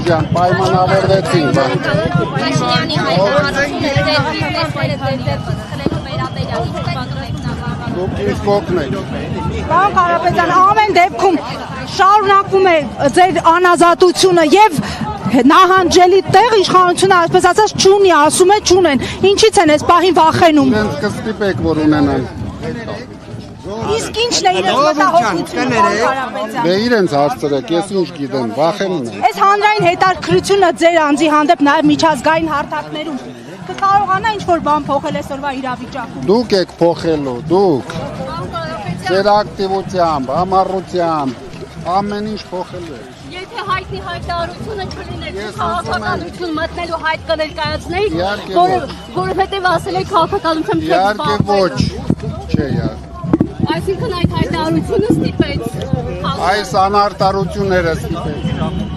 ջան, պայմանավորվեցինք, բան։ Փաշինյանի հայտարարությունը ձեր բիզնեսները ձեր վերաբերյալ ինչ բանում եք նավարարում։ Դուք ինձ կօգնեք։ Պարոն Կարապետյան, ամեն դեպքում շարունակում է ձեր անազատությունը եւ նահանջելի տեղ իշխանությունը այսպես ասած չունի, ասում է չունեն։ Ինչից են այս պահին վախենում։ Իրենց կստիպեք, որ ունենան։ Իսկ ինչն է իրենց մտահոգությունը, պարոն Կարապետյան։ Դե իրենց հարցրեք, ես ինչ գիտեմ, վախենում եմ։ Այս հանրային հետաքրությունը ձեր անձի հանդեպ նաեւ միջազգային հարթակներում կկարողանա ինչ-որ բան փոխել այսօրվա իրավիճակում։ Դուք եք փոխելու, դուք։ Ձեր ակտիվությամբ, համառությամբ, ամեն ինչ փոխելու է։ Եթե հայտնի հայտարարությունը չլիներ, քաղաքականություն մտնելու հայտ կներկայացնեիք, որովհետև ասել եք քաղաքականությամբ չեք Իհարկե ոչ, չէ, Այսինքն այդ հայտարարությունը ստիպեց այս անարտարությունները ստիպեց։